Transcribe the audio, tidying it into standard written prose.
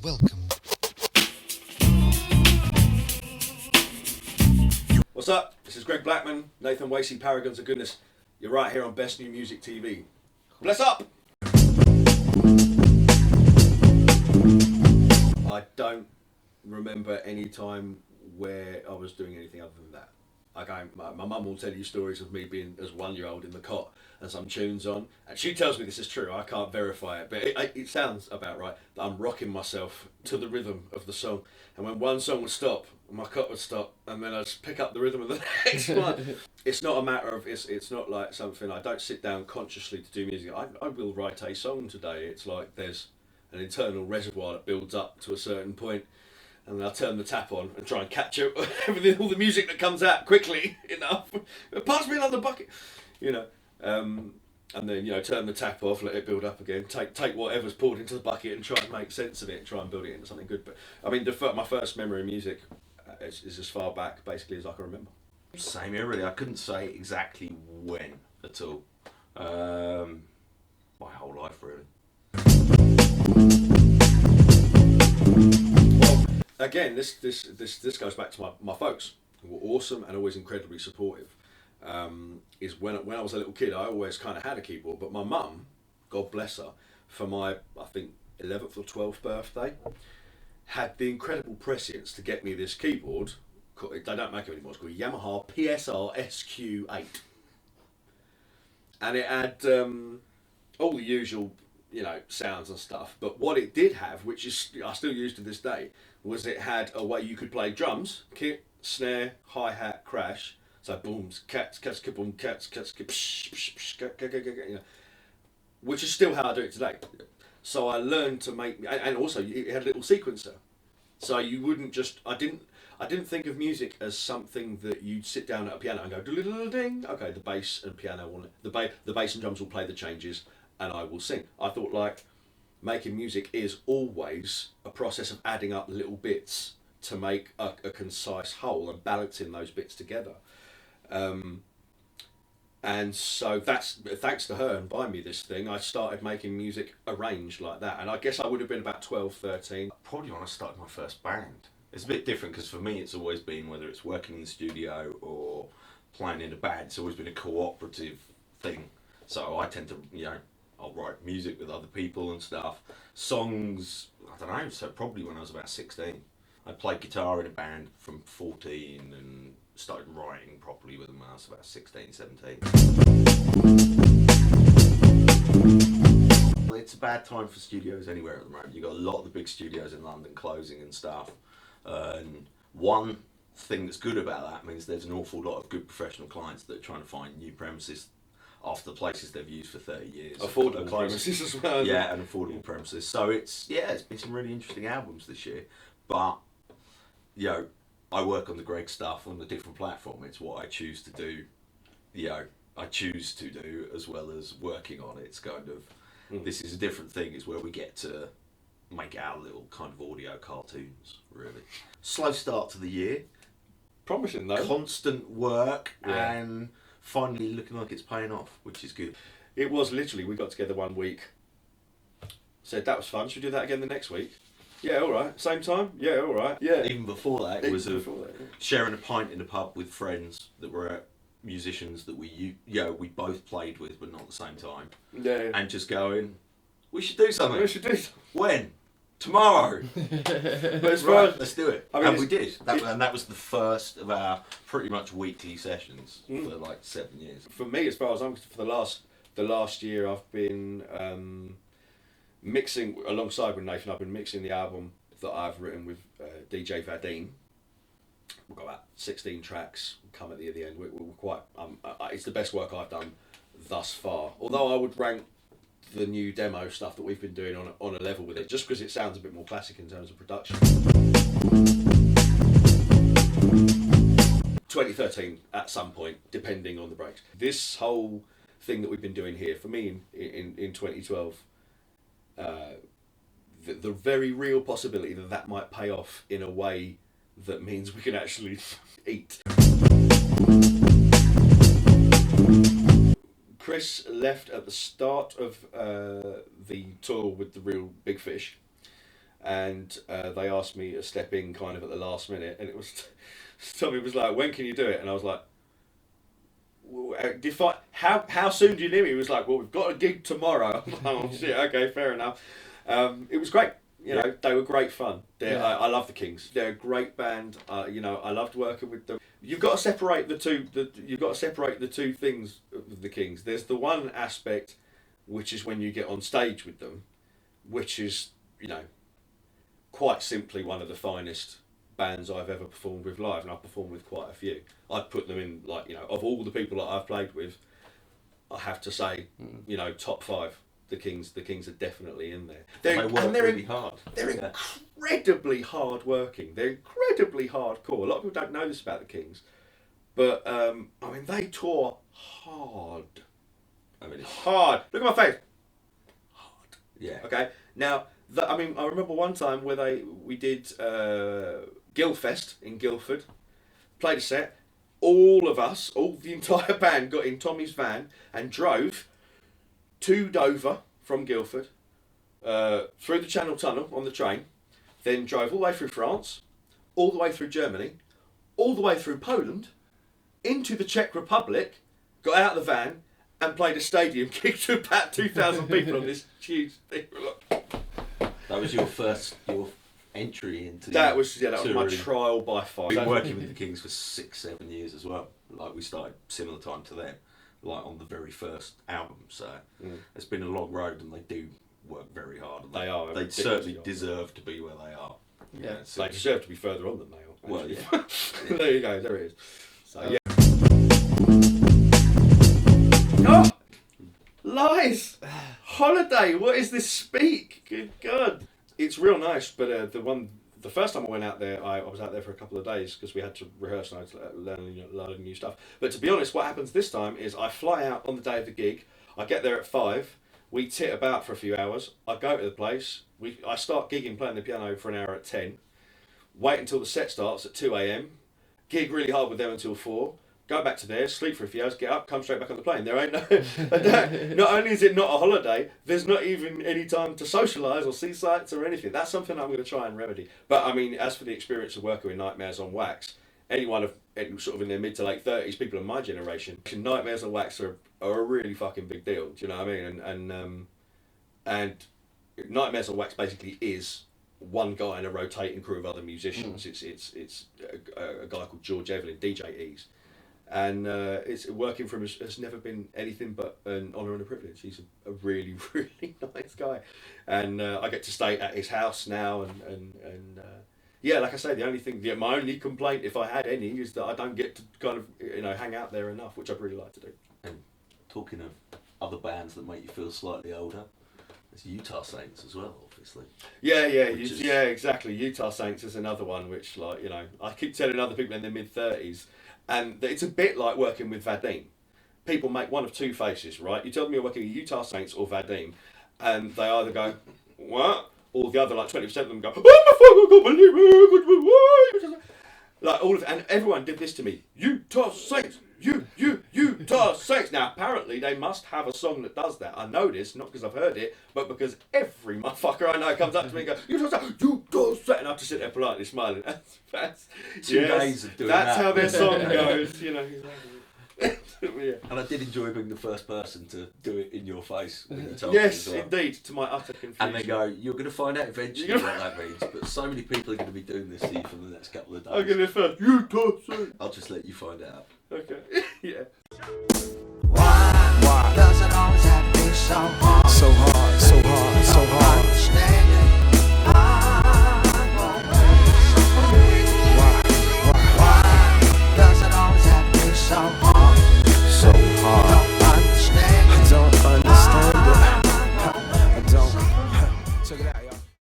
Welcome. What's up? This is Blackman, Nathen Wacy, Paragons of Goodness. You're right here on Best New Music TV. Bless up! I don't remember any time where I was doing anything other than that. My mum will tell you stories of me being as 1-year-old in the cot and some tunes on, and she tells me this is true. I can't verify it, but it sounds about right that I'm rocking myself to the rhythm of the song, and when one song would stop, my cot would stop, and then I'd pick up the rhythm of the next one. It's not a matter of it's not like something I don't sit down consciously to do music. I will write a song today. It's like there's an internal reservoir that builds up to a certain point, and then I turn the tap on and try and capture everything, all the music that comes out quickly enough. Pass me another bucket, and then turn the tap off, let it build up again. Take whatever's poured into the bucket and try and make sense of it, and try and build it into something good. But I mean, my first memory of music is as far back basically as I can remember. Same here, really. I couldn't say exactly when at all. My whole life, really. Well, again, this goes back to my folks, who were awesome and always incredibly supportive. Is when I was a little kid, I always kind of had a keyboard, but my mum, God bless her, for my, I think, 11th or 12th birthday, had the incredible prescience to get me this keyboard. They don't make it anymore. It's called Yamaha PSR SQ8, and it had all the usual, sounds and stuff. But what it did have, which is I still use to this day, was it had a way you could play drums, kick, snare, hi hat, crash. So booms, cats, boom, cats, which is still how I do it today. So I learned to make, and also it had a little sequencer. So you wouldn't just, I didn't think of music as something that you'd sit down at a piano and go ding. Okay, the bass and piano will, the bass and drums will play the changes, and I will sing. I thought like making music is always a process of adding up little bits to make a concise whole and balancing those bits together. And so that's thanks to her and buying me this thing, I started making music arranged like that. And I guess I would have been about 12, 13. Probably when I started my first band. It's a bit different because for me it's always been, whether it's working in the studio or playing in a band, it's always been a cooperative thing. So I tend to, I'll write music with other people and stuff. Songs, I don't know, so probably when I was about 16. I played guitar in a band from 14 and started writing properly with them when I was about 16, 17. Well, it's a bad time for studios anywhere at the moment. You've got a lot of the big studios in London closing and stuff. And one thing that's good about that means there's an awful lot of good professional clients that are trying to find new premises after the places they've used for 30 years. Affordable premises as well. Yeah, and affordable premises. So it's been some really interesting albums this year. But, I work on the Greg stuff on a different platform. It's what I choose to do. I choose to do as well as working on it. It's kind of, this is a different thing. It's where we get to make our little kind of audio cartoons, really. Slow start to the year. Promising though. Constant work and finally looking like it's paying off, which is good. It was literally, we got together one week, said that was fun, should we do that again the next week? Yeah, all right. Same time? Yeah, all right. Yeah. Even before that, it was sharing a pint in a pub with friends that were musicians that we both played with, but not at the same time. Yeah. And just going, we should do something. We should do something. When? Tomorrow. But as right, let's do it. I mean, and we did. And that was the first of our pretty much weekly sessions for like 7 years. For me, as far as I'm concerned, for the last year, I've been mixing alongside with Nathen. I've been mixing the album that I've written with DJ Vadim. We've got about 16 tracks come at the end. We're quite. It's the best work I've done thus far. Although I would rank the new demo stuff that we've been doing on a level with it, just because it sounds a bit more classic in terms of production. 2013 at some point, depending on the breaks. This whole thing that we've been doing here, for me in 2012, the very real possibility that might pay off in a way that means we can actually eat. Chris left at the start of the tour with the real big fish, and they asked me to step in kind of at the last minute, and it was Tommy was like, "When can you do it?" And I was like, how soon do you need me? He was like, "Well, we've got a gig tomorrow." I'm like, "Oh shit, okay, fair enough." It was great. You know, they were great fun. I love the Kings. They're a great band. You know, I loved working with them. You've got to separate the two. You've got to separate the two things with the Kings. There's the one aspect, which is when you get on stage with them, which is, you know, quite simply one of the finest bands I've ever performed with live, and I've performed with quite a few. I'd put them in, like, you know, of all the people that I've played with, I have to say, you know, top 5. The Kings are definitely in there. They work really hard. They're incredibly hard working. They're incredibly hardcore. A lot of people don't know this about the Kings, but I mean, they tour hard. I mean, hard. Look at my face. Hard. Yeah. Okay. Now, I mean, I remember one time where we did Guildfest in Guildford. Played a set. All of us, all the entire band, got in Tommy's van and drove to Dover from Guildford, through the Channel Tunnel on the train, then drove all the way through France, all the way through Germany, all the way through Poland, into the Czech Republic, got out of the van and played a stadium gig to about 2,000 people on this huge thing. That was your entry into that was my trial by fire. I've been working with the Kings for 6-7 years as well. Like, we started similar time to them, like on the very first album. So it's been a long road, and they do work very hard. And they certainly deserve to be where they are. Yeah, they deserve to be further on than they are. Well, yeah. There you go. There it is. So yeah. Oh, lies. Holiday. What is this speak? Good God. It's real nice, but the first time I went out there, I was out there for a couple of days because we had to rehearse and I had to learn a lot of new stuff. But to be honest, what happens this time is I fly out on the day of the gig. I get there at 5. We tit about for a few hours. I go to the place. I start gigging, playing the piano for an hour at 10. Wait until the set starts at 2 a.m. Gig really hard with them until 4. Go back to there, sleep for a few hours, get up, come straight back on the plane. There ain't no... Not only is it not a holiday, there's not even any time to socialise or see sights or anything. That's something I'm going to try and remedy. But I mean, as for the experience of working with Nightmares on Wax, anyone sort of in their mid to late 30s, people of my generation, Nightmares on Wax are a really fucking big deal. Do you know what I mean? And Nightmares on Wax basically is one guy in a rotating crew of other musicians. It's a guy called George Evelyn, DJ Ease. And it's working for him has never been anything but an honour and a privilege. He's a really, really nice guy, and I get to stay at his house now. And yeah, like I say, my only complaint, if I had any, is that I don't get to kind of hang out there enough, which I'd really like to do. And talking of other bands that make you feel slightly older, there's Utah Saints as well, obviously. Yeah, exactly. Utah Saints is another one which, like, I keep telling other people in their mid-30s. And it's a bit like working with Vadim. People make one of two faces, right? You tell them you're working with Utah Saints or Vadim, and they either go, what? Or the other, like 20% of them go, oh my fuck, I can't believe it. Like, all of and everyone did this to me. Utah Saints, Utah Saints. Now, apparently, they must have a song that does that. I know this, not because I've heard it, but because every motherfucker I know comes up to me and goes, Utah Saints, and I have to sit there politely smiling. That's 2 days of doing that. That's how their song goes, Yeah. And I did enjoy being the first person to do it in your face when you told me Yes, as well. indeed, to my utter confusion. And they go, you're going to find out eventually what that means, but so many people are going to be doing this to you for the next couple of days. I'm going to first, Utah Saints. I'll just let you find out. Okay.